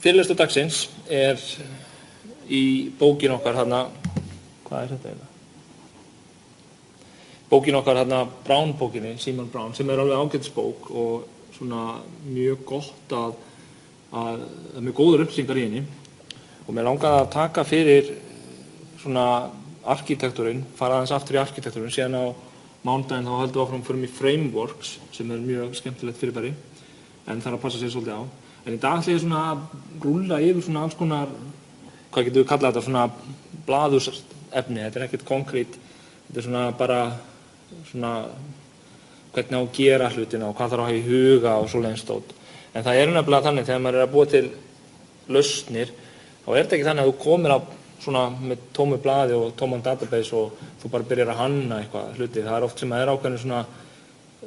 Fyrirlestur dagsins í bókin okkar þarna, hvað þetta eiginlega? Bókin okkar þarna, Brown-bókinni, Simon Brown, sem alveg ágætisbók og svona mjög gott að mjög góðar upplýsingar í henni. Og mér langaði að taka fyrir svona arkitektúrinn, fara aðeins aftur í arkitektúrinn, síðan á mánudaginn þá höldum við áfram förum í frameworks, sem mjög skemmtilegt fyrirbæri, en þarf að passa sér svolítið á. En í dag ætla ég svona að rúlla yfir svona alls konar, hvað getum við kallað þetta, svona blaðursefni, þetta ekkert konkrét, þetta svona bara svona hvernig á að gera hlutina og hvað þarf að hafa í huga og svoleiðis dót. En það nefnilega þannig, þegar maður að búa til lausnir, þá þetta ekki þannig að þú komir á svona með tómu blaði og tóman database og þú bara byrjar að hanna eitthvað hluti. Það oft sem að ákveðin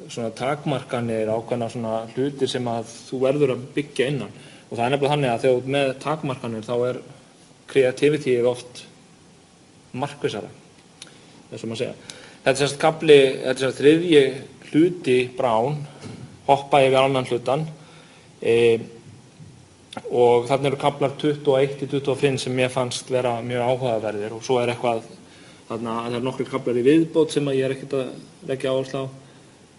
svona takmarkanir, ákveðna svona hlutir sem að þú verður að byggja innan. Og það nefnilega þannig að þegar með takmarkanir þá creativity oft markvissara, þess að maður segja. Þetta er kafli, þetta er þriðji hluti Brown, hoppa yfir almennan hlutan og þarna eru kaflar 21-25 sem mér fannst vera mjög áhugaverðir og svo eitthvað, þarna það nokkrir kaflar í viðbót sem að ég ekkert að leggja áherslu á,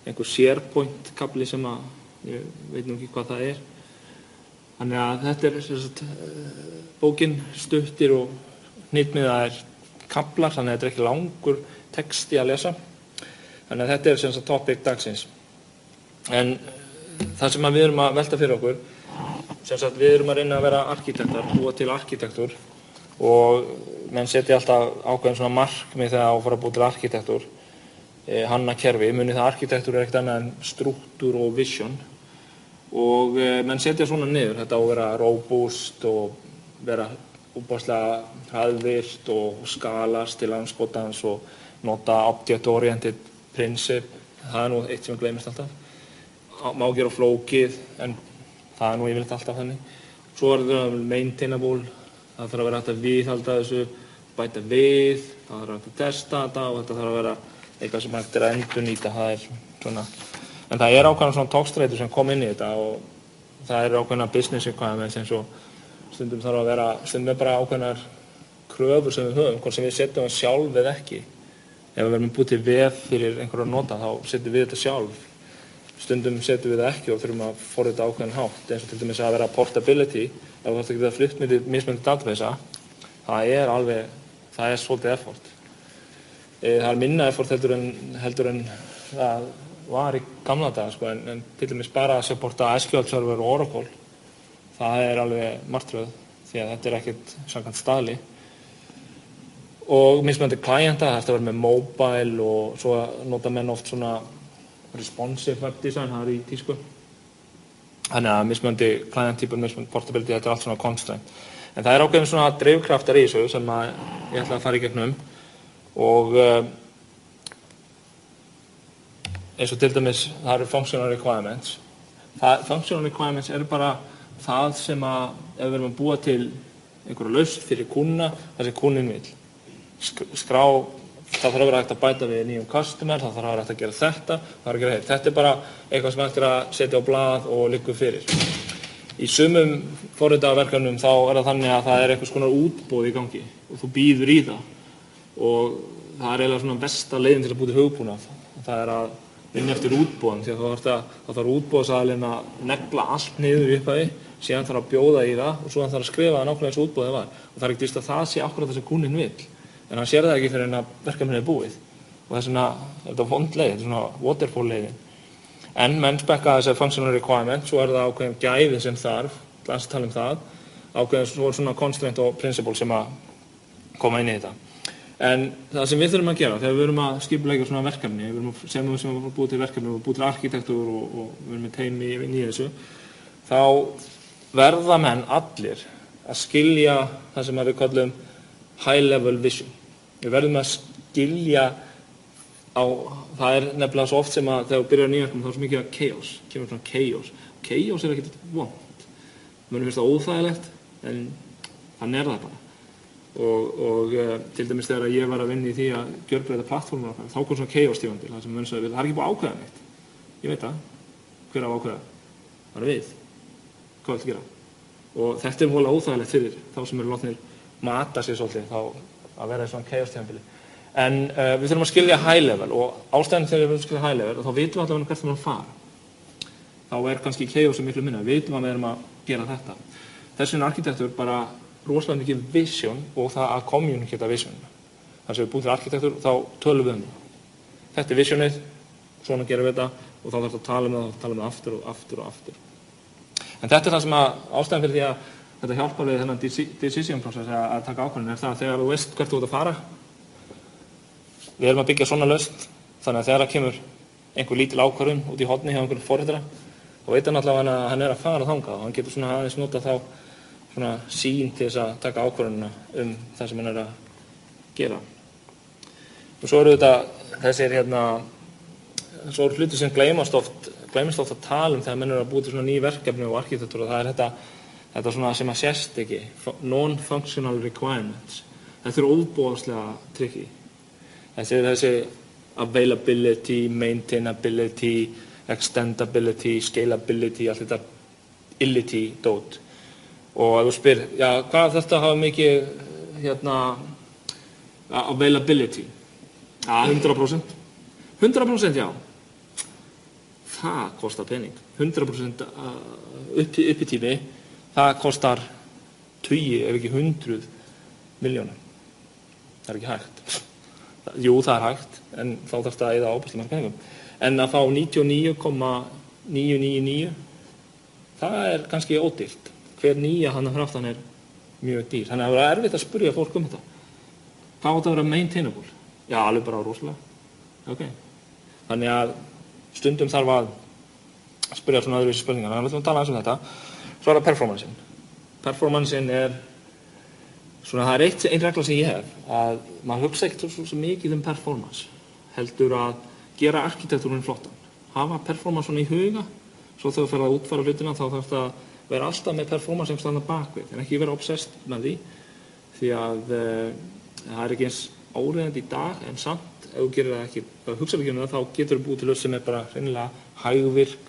einhver SharePoint kafli sem að ég veit nú ekki hvað það er. Þannig að þetta bókin stuttir og hnitmiðaðir kaflar, þannig að þetta ekki langur texti að lesa. Þannig að þetta sem sagt topic dagsins. En það sem við erum að velta fyrir okkur, sem sagt við erum að reyna að vera arkitektar, búa til arkitektur og menn setja alltaf ákveðin svona markmið þegar á að fara að búa til arkitektur, hanna kerfi, munið það arkitektur ekkert annað en struktúr og vision og menn setja svona niður, þetta á að vera robust og vera útbáslega hraðvirkt og skalast til andskotans og nota object-oriented principle, það nú eitt sem gleymist alltaf. Má gera flókið, en það nú yfirleitt alltaf þannig. Svo það maintainable, það þarf að vera hægt að viðhalda þessu, bæta við, það þarf að testa þetta og þetta þarf að vera eitthvað sem hægt að endurnýta, það svona. En það ákveðna svona togstreitur sem kom inn í þetta og það ákveðna business requirements eins og stundum þarf að vera, stundum bara ákveðnar kröfur sem við höfum, hvort sem við setjum það sjálf eða ekki. Ef við erum búið til vef fyrir einhverju að nota, þá setjum við þetta sjálf. Stundum setjum við það ekki og þurfum að forrita ákveðin hátt, eins og til dæmis að vera portability, ef þú þarft að geta flutt með mismunandi database, það svolítið effort. Það minna effort heldur en það var í gamla daga, sko, en til dæmis bara að supporta SQL Server og Oracle, það alveg martröð, því að þetta ekkert samkvæmt staðli. Og mismunandi klienta, það að vera með mobile og svo nota menn oft svona responsive web design, það í tísku. Þannig að mismunandi client-typur, mismunandi portability, þetta allt svona constraint. En það ákveðin svona drifkraftar í þessu sem að ég ætla að fara í gegnum og eins og til dæmis það functional requirements. Functional requirements bara það sem að ef við erum að búa til einhverja lausn fyrir kúnna, það sem kúnnin vill. Skrá, það þarf að vera hægt að bæta við nýjum customer, það þarf að vera hægt að gera þetta, það þarf að gera hitt. Þetta bara eitthvað sem hægt að setja á blað og liggur fyrir. Í sumum forritaverkefnum þá það þannig að það einhvers konar útboð í gangi og þú býður í það og það eiginlega svona besta leiðin til að búa til hugbúnað. Það að vinna eftir útboðum því að þá þarf útboðsaðilinn að negla allt niður í upphafi, síðan þarf að bjóða í það og svo þarf að skrifa það nákvæmlega eins og útboðið var. Og það ekki víst að það sé akkúrat það sem kúnninn vill. En hann sér það ekki fyrir en að verkefnið búið og þess vegna þetta vond leið, þetta svona waterfall leiðin. En menn spekka þessar functional requirements, svo það ákveðin gæði sem þarf, að tala það, ákveðin svo svona constraint og principle sem að koma inn í þetta. En það sem við þurfum að gera þegar við erum að skipuleggja svona verkefni, við erum sem við erum búið til verkefni og búið til arkitektur og við erum með teymi í þessu, þá verða menn allir að skilja það sem við kallum high level vision. Við verðum að skilja það nefnilega svo oft sem að þegar við byrjar nýjum þá svo mikið chaos, kemur svona chaos. Chaos ekkert vont. Mönnum finnst það óþægilegt, en þannig það bara. Og til dæmis þegar ég var að vinna í því að gjörbreyta plattformur okkar, þá kom svona chaos tímandi, það sem menn sagði, það ekki búið að ákveða neitt. Ég veit það. Hver á að ákveða? Það við. Hvað viltu gera? og þetta voðalega óþægilegt fyrir þá sem eru látnir mata sér svolítið þá að vera í svona chaos-tímabili. En við þurfum að skilja high level og ástæðan þegar við skilja high level þá vitum við allavega hvert við erum að fara. Þá kannski chaos miklu minna, við vitum að við erum að gera þetta. Þess vegna arkitektur bara rosalega mikið vision og það að communicate vision. Þannig að við búum til arkitektur þá tölum við Þetta visionið, svona gerum við þetta og þá þarf að tala um það aftur og aftur og aftur. En þetta það sem ástæðan fyrir því að þetta hjálpar við þennan decision process að taka ákvörðun það að þegar þú veist hvert þú ert að fara. Við erum að byggja svona lausn, þannig að þegar það kemur einhver lítil ákvörðun út í horni hjá einhverjum forritara, þá veit hann allavega að hann að fara þangað og hann getur svona aðeins nota þá svona sýn til þess að taka ákvörðunina það sem hann að gera. Og svo eru þetta þessir svo eru hluti sem gleymast oft að tala þegar menn eru að búa til svona ný verkefni og arkitektúra. Það þetta svona sem að sést ekki, non-functional requirements. Þetta eru óboðslega tricky. Þessi availability, maintainability, extendability, scalability, allt þetta ility dót. Og ef þú spyr, hvað þetta hafa mikið availability? 100%. 100% já. Það kostar pening. 100% uppitími, það kostar 20 ef ekki 100 milljónir. Það ekki hægt. Jú, það hægt, en þá þarf það að eyða ábærslega marga peningum. En að fá 99,999, það kannski ódýrt. Hver nýja hann að fraftan mjög dýr. Þannig að það erfitt að spyrja fólk þetta. Hvað átt að vera maintainable? Já, alveg bara rosalega. Okay. Þannig að stundum þarf að spyrja svona öðruvísi spurningar. Þannig að við ætlum að tala aðeins þetta. Svo það performance-in. Performance-in svona, það ein regla sem ég hef, að maður hugsa ekkert svo mikið performance. Heldur að gera arkitektúrinn flottan. Hafa performance svona í huga, svo þegar þú fer að útfæra hlutina þá þarf það að vera alltaf með performance sem standa bakvið, en ekki vera obsessed með því að það ekki eins áreiðandi í dag, en samt ef þú gerir það ekki, ef þú hugsa ekki það, þá getur þú búið til lausn sem bara hreinlega hægvirk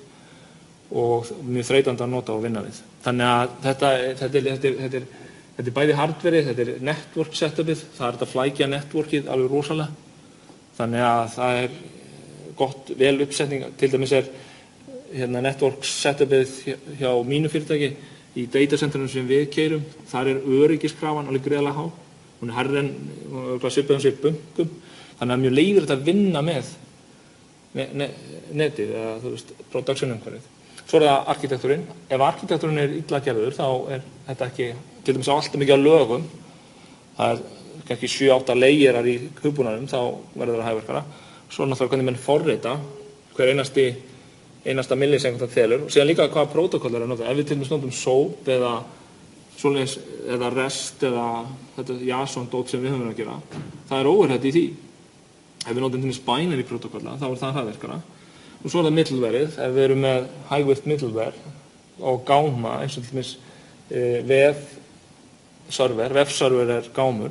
og mjög þreytandi að nota og vinna við. Þannig að þetta bæði hardverið, þetta network setupið, það þetta flækja networkið alveg rosalega. Þannig að það gott vel uppsetning, til dæmis network setupið hjá mínu fyrirtæki í datacentrunum sem við keyrum, þar öryggiskrafan alveg greiðlega há. Hún hærri en svipað sér bunkum, þannig að mjög leiðir þetta að vinna með netið eða production-umhverfið. Svo það arkitektúrinn. Ef arkitektúrinn illa gerður, þá þetta ekki, til dæmis alltaf mikið á lögum, það kannski 7-8 leigjerar í hugbúnaðinum, þá verður það hægverkara. Svo náttúrulega hvernig menn forrita, hver einasta millisekúnda telur, og síðan líka hvaða prótókoll að nota. Ef við til dæmis notum SOAP eða REST eða þetta JSON-dót sem við höfum að gera, það overhead í því. Ef við notum til dæmis binary prótókolla, þá það hraðverkara. Og svo það middlewareið, ef við erum með high-width middleware og gáma, eins og til dæmis vefserver gámur.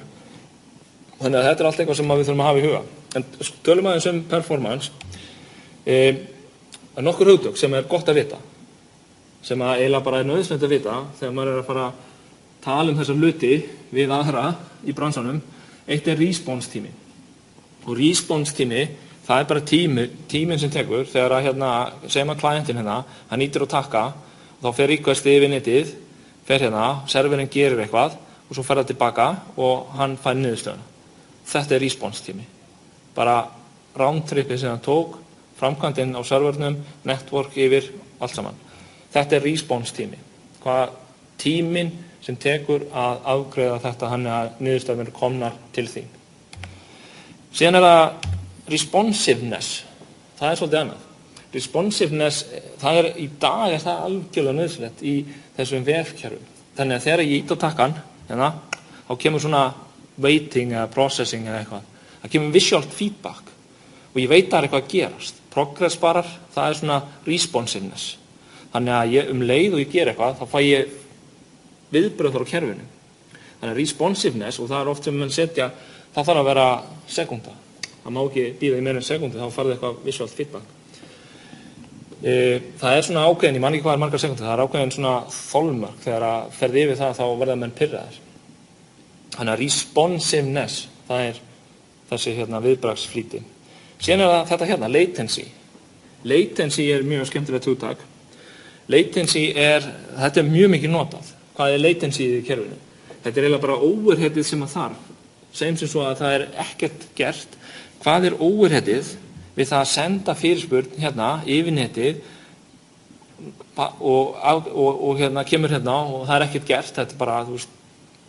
Þannig að þetta allt eitthvað sem við þurfum að hafa í huga. En tölum aðeins performance, nokkur hugtök sem gott að vita, sem eiginlega bara nauðsynlegt að vita þegar maður að fara að tala þessa hluti við aðra í bransanum. Eitt response tími. Og response tími, það bara tíminn sem tekur þegar segjum að klientinn hann nýtir á takka og þá fer request yfir netið, fer serverinn gerir eitthvað og svo fer það tilbaka og hann fær niðurstöðuna. Þetta response tími. Bara roundtripið sem hann tók, framkvæmdin á servernum, network yfir, allt saman. Þetta response tími. Hvað tíminn sem tekur að afgreiða þetta hann að niðurstöðunir komnar til þín. Síðan það responsiveness. Það svolítið annað. Responsiveness, í dag það algjörlega nauðsynlegt í þessum vefkerfum. Þannig að þegar ég ít á takkan, þá kemur svona waiting eða processing eða eitthvað. Það kemur visual feedback og ég veit að eitthvað að gerast. Progress barar, það svona responsiveness. Þannig að leið og ég ger eitthvað, þá fæ ég viðbrögð á kerfinu. Þannig að responsiveness, og það oft sem mann setja, það þarf að vera sekúnda. Það má ekki bíða í meira en sekúndu, þá farið eitthvað visual feedback. Það svona ákveðin, ég man ekki hvað margar sekúndur, það ákveðin svona þolmörk þegar að ferði yfir það þá verða menn pirraðir. Þannig að responsiveness, það þessi viðbragðsflýti. Síðan það þetta latency. Latency mjög skemmtilegt hugtak. Latency þetta mjög mikið notað. Hvað latency í kerfinu? Þetta eiginlega bara overheadið sem að þarf. Segjum sem svo að það ekkert gert. Hvað overheadið við það að senda fyrirspurn yfir netið og kemur og það ekkert gert. Þetta bara, þú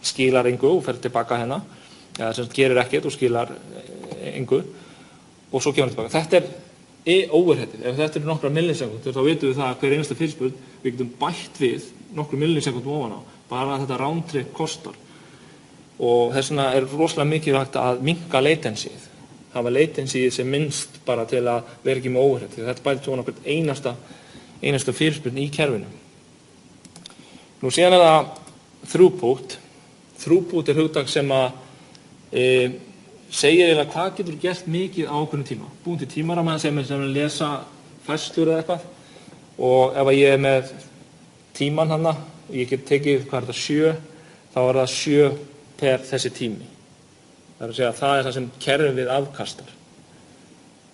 skilar engu og fer tilbaka eða sem gerir ekkert og skilar engu og svo kemur tilbaka. Þetta overheadið. Ef þetta nokkra millisekúndur þá vitum við það að hver einasta fyrirspurn við getum bætt við nokkru millisekúndum ofan á. Bara þetta roundtrip kostar. Og þess vegna rosalega mikilvægt að minnka latencyið. Hafa latencyið sem minnst bara til að vera ekki með overhead. Þetta bætir svona hvert einasta fyrirspurn í kerfinu. Nú síðan það throughput. Throughput hugtak sem að segir eiginlega hvað getur gert mikið á ákveðnum tíma. Búin til tímaramma sem að lesa færslur eða eitthvað. Og ef ég með tíman ég get tekið, hvað þetta, 7, þá það 7 per þessi tími. Það að segja að það það sem kerfið afkastar.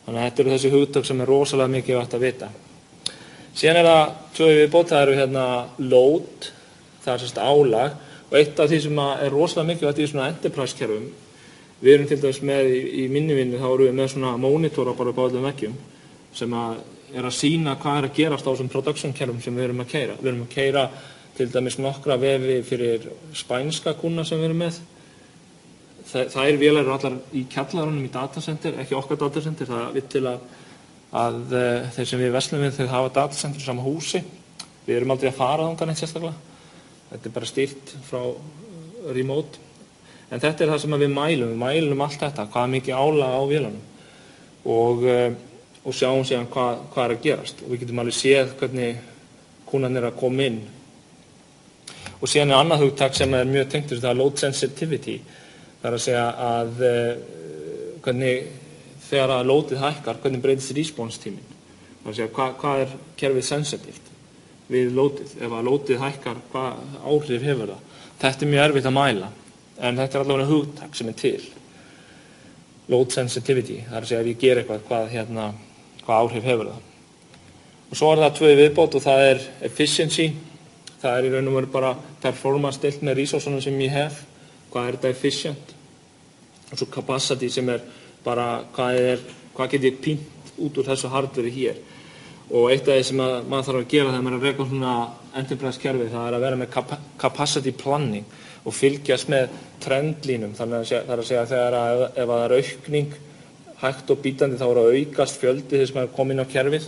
Þannig að þetta þessi hugtök sem rosalega mikilvægt að vita. Síðan það 2 viðbót, það load, það álag, og eitt af því sem rosalega mikilvægt í svona enterprise kerfum, við erum til dæmis með í minni vinnu, þá erum við með svona mónitora bara upp á öllum veggjum, sem að sýna hvað að gerast á þessum production kerfum sem við erum að keyra. Við erum að keyra til dæmis nokkra vefi fyrir spænska kúnna sem við erum með. Þær vélar eru allar í kjallarunum í datacenter, ekki okkar datacenter, það vill til að þeir sem við verslum við, þeir hafa datacenter í sama húsi. Við erum aldrei að fara þangað neitt sérstaklega. Þetta bara stýrt frá remote. En þetta það sem við mælum allt þetta, hvað mikið álag á vélanum og sjáum síðan hvað að gerast. Og við getum alveg séð hvernig kúnnarnir að koma inn. Og síðan annað hugtak sem mjög tengt það load sensitivity. Það að segja að hvernig þegar að loadið hækkar, hvernig breytist response tíminn. Það að segja hvað kerfið sensitivt við loadið. Ef að loadið hækkar, hvað áhrif hefur það? Þetta mjög erfitt að mæla. En þetta allavega hugtak sem til. Load sensitivity, það að segja ef ég ger eitthvað, hvað áhrif hefur það. Og svo það 2 viðbót og það efficiency. Það í raun og veru bara performance deilt með resourcunum sem ég hef. Hvað þetta efficient? Og svo capacity sem bara hvað get ég pínt út úr þessu hardveri hér. Og eitt af því sem maður þarf að gera þegar maður að reka svona enterprise kerfi, það að vera með capacity planning og fylgjast með trendlínum. Þannig að segja þegar ef það aukning hægt og bítandi þá að aukast fjöldi þess sem kom inn á kerfið.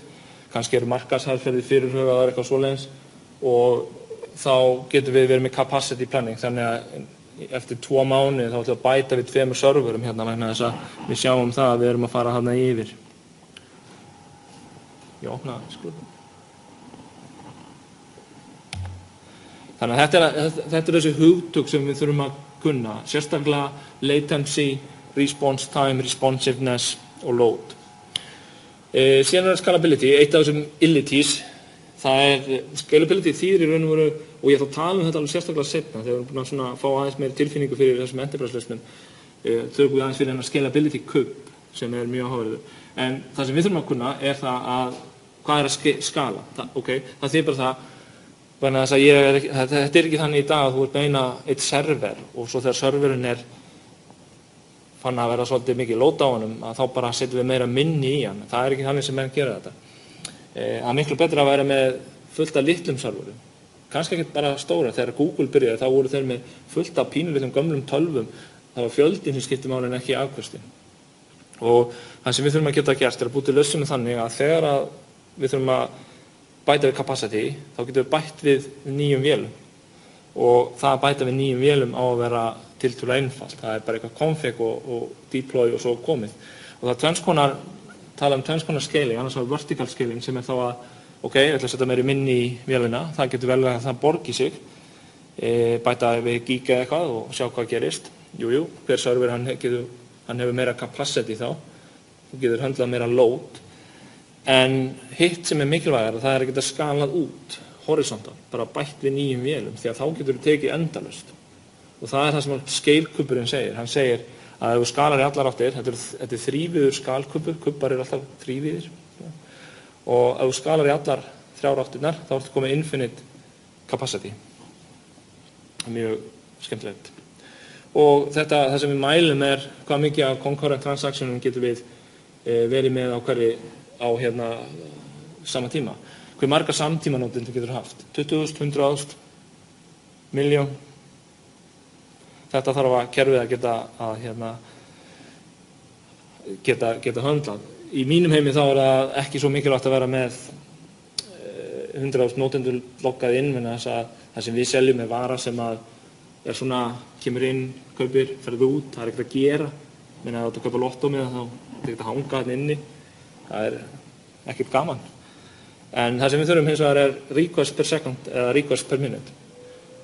Kannski markaðsaðferðir fyrirhugaðar eitthvað svoleiðis og þá getum við verið með capacity planning. Þannig að eftir 2 mánuði þá ætlum við að bæta við 2 serverum vegna þess að við sjáum það að við erum að fara yfir. Ég opna skrúðuna. Þannig að þetta þessi hugtök sem við þurfum að kunna, sérstaklega latency, response time, responsiveness og load. Síðan scalability, eitt af þessum illities, scalability þýðir í raun og veru, og ég ætla að tala þetta alveg sérstaklega seinna, þegar við erum búin að fá aðeins meiri tilfinningu fyrir þessum enterprise-lausnum, þurfum við aðeins fyrir scalability kubb sem mjög áhugaverður. En það sem við þurfum að kunna það að hvað að skala. Það þýðir bara það, þannig að þetta ekki þannig í dag að þú ert með eitt server og svo þegar serverinn fann að vera svolítið mikið load á honum að þá bara setjum við meira minni í hann. Það ekki þannig sem menn gera þetta. Það miklu betra að vera með fullt af litlum serverum. Kannski ekki bara stóra. Þegar Google byrjaði þá voru þeir með fullt af pínulitlum gömlum tölvum. Það var fjöldin sem skipti máli en ekki afköstin. Og það sem við þurfum að geta gert að búa til lausnum þannig að þegar að við þurfum að bæta við capacity, þá getum við bætt við nýjum vélum. Og það að bæta við nýjum vélum á að vera tiltölulega einfalt. Það bara eitthvað config og deploy og svo komið. Og það tala tvenns konar scaling, annars var vertical scaling sem þá að, ég ætla að setja meiri minni í vélina, það getur vel að það borgi sig, bæta við giga eitthvað og sjá hvað gerist. Jú, hver server hann hefur meira capacity þá, þú getur höndlað meira load. En hitt sem mikilvægara, það að geta skalað út horisontal, bara bætt við nýjum vélum, því að þá getur þú tekið endalaust. Og það það sem scale-kubburinn segir. Hann segir að ef þú skalar í allar áttir, þetta er þrívíður skalkubbur, kubbar eru alltaf þrívíðir, og ef þú skalar í allar 3 áttirnar, þá ertu komið infinite capacity. Mjög skemmtilegt. Og það sem við mælum hvað mikið af concurrent transactionum getur við verið með á sama tíma. Hve margar samtímanótendur getur haft? 20.000, 100.000, milljón. Þetta þarf kerfið að geta höndlað. Í mínum heimi þá það ekki svo mikilvægt að vera með 100.000 nótendur loggað inn, en það sem við seljum vara sem svona, kemur inn, kaupir, ferðu út, það ekkert að gera. Ef þú ert að kaupa lottómiða þá er ekkert að hanga þarna inni. Það ekkert gaman. En það sem við þurfum hins vegar request per second eða request per minute.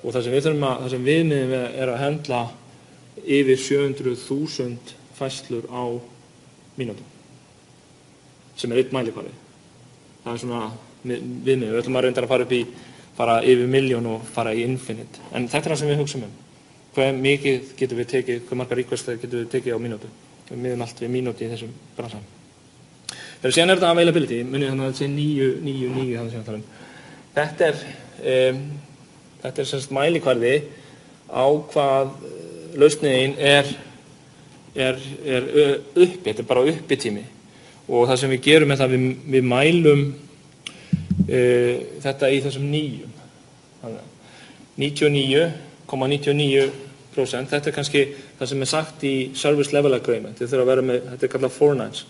Og það sem viðmiðum að hendla yfir 700.000 færslur á mínútu, sem einn mælikvarði. Það svona viðmiðum. Við ætlum að reynda að fara yfir milljón og fara í infinite. En þetta það sem við hugsum Hve mikið getum við tekið, hve margar requestar getum við tekið á mínútu. Við miðum allt við mínúti í þessum bransan. Síðan þetta availability, munið þannig að þetta sé 9 þannig sem við talum. Þetta sem sagt mælikvarði á hvað lausnin uppi, þetta bara uppitími. Og það sem við gerum það við mælum þetta í þessum 9. 99,99%, þetta kannski það sem sagt í service level agreement. Þetta þurfa að vera með, þetta kallað 4 nines.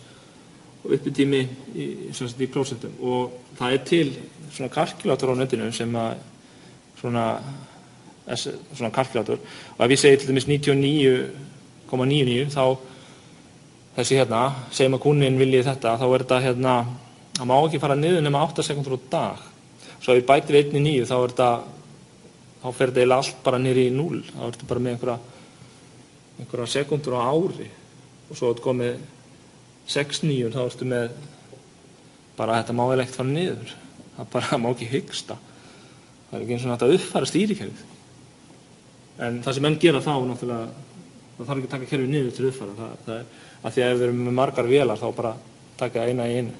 Og uppitími í prósentum. Og það til svona kalkulator á netinu sem svona kalkulator. Og ef ég segi til dæmis 99,99 þá þessi segjum að kúnninn vilji þetta, þá þetta það má ekki fara niður nema 8 sekúndur á dag. Svo ef ég bæti við 1,9 þá fer þetta allt bara niður í 0. Þá ertu bara með einhverja sekúndur á ári. Og svo ertu komið 6,9 þá ertu með bara þetta má vel ekkert fara niður. Það má ekki hiksta. Það ekki eins og hægt að uppfæra stýrikerfið. En það sem menn gera þá náttúrulega, það þarf ekki að taka kerfið niður til uppfæra. Það af því að ef við erum með margar vélar þá bara taka eina í einu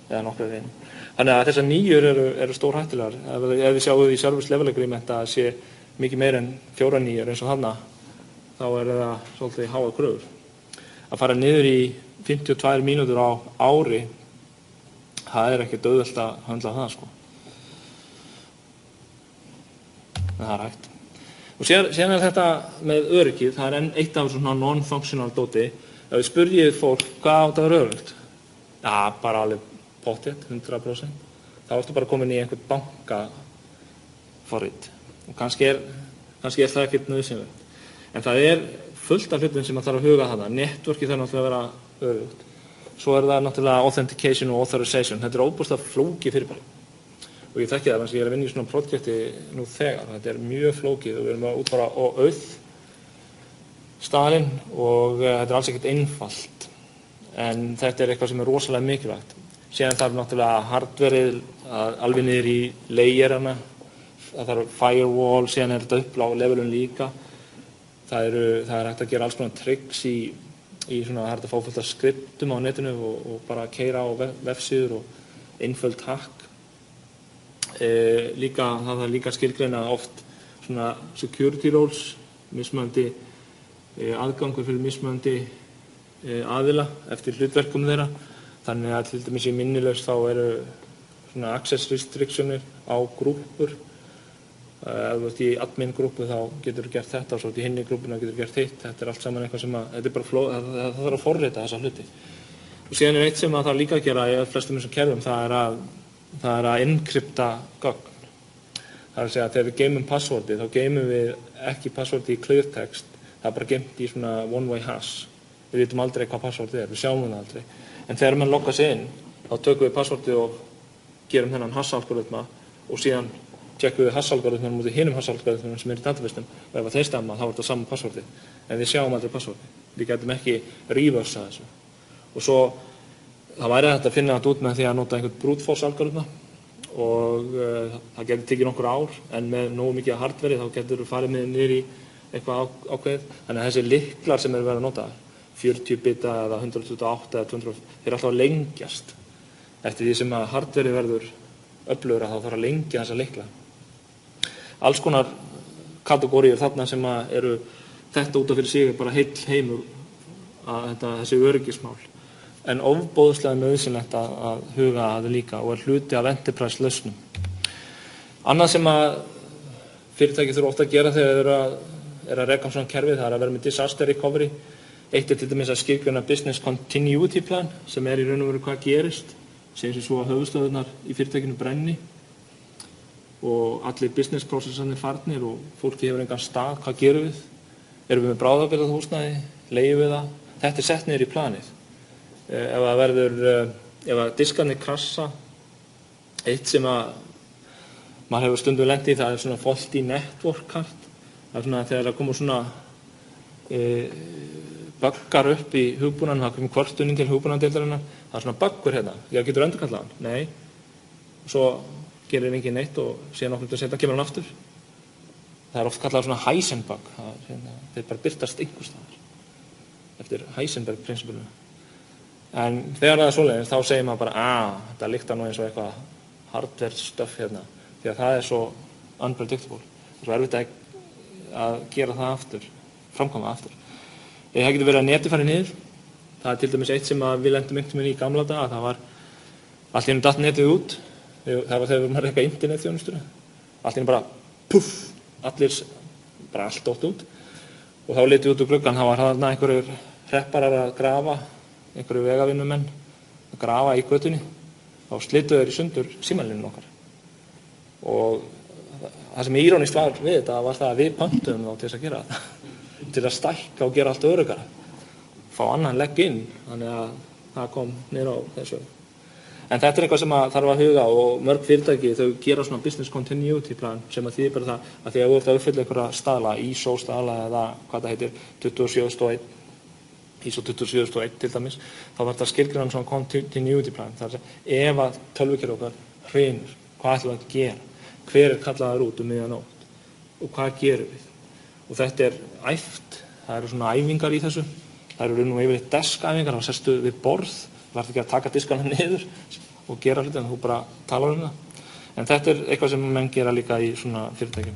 eða nokkrar í einu. Þannig að þessar 9 eru stórhættulegar. Ef við sjáum í service level agreement að sé mikið meira en 4 9 eins og þarna, þá það svolítið háar kröfur. Að fara niður í 52 mínútur á ári, það ekki auðvelt að höndla það sko. En það hægt. Og síðan þetta með öryggið, það eitt af svona non-functional dóti. Ef við spurjum fólk hvað á þetta öruggt? Ja, bara alveg pottþétt, 100%. Þá ertu bara komin í einhvern bankaforrit. Og kannski það ekkert nauðsynlegt. En það fullt af hlutum sem maður þarf að huga þarna. Networkið þarf náttúrulega að vera öruggt. Svo það náttúrulega authentication og authorization. Þetta óbúslega flókið fyrirbæri. Og ég þekki það, þannig að ég að vinna í svona projekti nú þegar. Þetta mjög flókið og við erum að útfara á auð staðinn og þetta alls ekkert einfalt. En þetta eitthvað sem rosalega mikilvægt. Síðan þarf náttúrulega hardverið alveg niður í layerana. Það þarf firewall, síðan þetta upp á levelun líka. Það hægt að gera alls konar tricks í svona, það hægt að fá fullt af skriptum á netinu og bara keyra á vefsíður og einföld hack. Líka, það þarf líka skilgreina oft svona security roles, mismunandi aðgangur fyrir mismunandi aðila eftir hlutverkum þeirra. Þannig að til dæmis í minnilaus þá eru svona access restrictionir á grúppur. Ef þú ert í admin grúppu þá getur þú gert þetta og svo ert í hinni grúppuna getur þú gert hitt. Þetta allt saman eitthvað sem þetta bara það þarf að forrita þessa hluti. Og síðan eitt sem það þarf líka að gera í flestum þessum kerfum, það að enkrypta gögn. Það að segja að þegar við geymum passwordið, þá geymum við ekki passwordið í clear text. Það bara geymt í svona one-way hash. Við vitum aldrei hvað passwordið við sjáum það aldrei. En þegar mann loggar sig inn, þá tökum við passwordið og gerum þennan hash-algoritma og síðan tjekkum við hash-algoritmann mútið hinum hash-algoritmann sem í databastum og ef þeir stemma, þá þetta sama passwordið. En við sjáum aldrei passwordið. Við getum ekki reversa þessu. Og svo það væri hægt að finna þetta út með því að nota einhvern brute force algoritma og það getur tekið nokkur ár, en með nógu mikið hardveri þá getur þú farið með niður í eitthvað ákveðið. Þannig að þessi lyklar sem verið að nota, 40 bita eða 128 eða 200, þeir alltaf að lengjast. Eftir því sem að hardveri verður öflugra þá þarf að lengja þessa lykla. Alls konar kategóriur þarna sem að eru þetta út af fyrir sig bara heill heimur að þessi öryggismál. En ofboðslega nauðsynlegt að huga að það líka og hluti af enterprise lausnum. Annað sem að fyrirtæki þurfa ofta að gera þegar þeir eru að reka svona kerfi, það að vera með disaster recovery. Eitt til dæmis að skilgreina business continuity plan sem í raun og veru hvað gerist. Segjum sem svo að höfuðstöðvarnar í fyrirtækinu brenni og allir business processarnir farnir og fólki hefur engan stað, hvað gerum við? Erum við með bráðabirgðað húsnæði? Leigjum við það? Þetta sett niður í planið. Ef að diskarnir krassa, eitt sem að maður hefur stundum lent í, það svona faulty network card. Það svona þegar það komur svona buggar upp í hugbúnaðinum, það komur kvörtunin til hugbúnaðardeildarinnar, það svona buggur hérna, ég getur endurkallað hann, nei, og svo gerir engin neitt og síðan okkur til að setja kemur hann aftur. Það oft kallað svona Heisenbug, þeir bara birtast einhvers staðar eftir Heisenberg-prinsipinu. En þegar það svoleiðis, þá segir maður bara, þetta lyktar nú eins og eitthvað hardware stuff hérna, því að það svo unpredictable. Það svo erfitt að gera það aftur, framkvæma aftur. Það getur verið að netið fari niður. Það til dæmis eitt sem við lentum einhvern veginn í gamla daga, það var allt í einu datt netið út. Það var þegar við vorum að reka internetþjónustuna. Allt í einu bara, puff, allir, bara allt dótt út. Og þá litið út úr gluggann, þá var þarna einhverjir hrepparar að grafa, einhverju vegavinnumenn að grafa í götunni. Þá slitu þeir í sundur símanlínuna okkar. Og það sem írónist var við þetta var það að við pöntuðum þá til þess að gera þetta. Til að stækka og gera allt öruggara. Fá annan legg inn, þannig að það kom niður á þessu. En þetta eitthvað sem að þarf að huga og mörg fyrirtæki þau gera svona business continuity plan sem að þýðir bara það að því að þú ert að uppfylla einhverja staðla, ISO staðla eða hvað það heitir, 27001, ISO 27001 til dæmis, þá var þetta skilgreina svona continuity plan. Það er að ef að tölvukerfi okkar hrynur, hvað ætlum við að gera? Hver kallaður út miðja nótt? Og hvað gerum við? Og þetta æft, það eru svona æfingar í þessu. Það eru nú yfirleitt deskæfingar, þá sestu við borð, þú þarft ekki að taka diskana niður og gera hluti, en þú bara talar það. En þetta eitthvað sem menn gera líka í svona fyrirtækjum.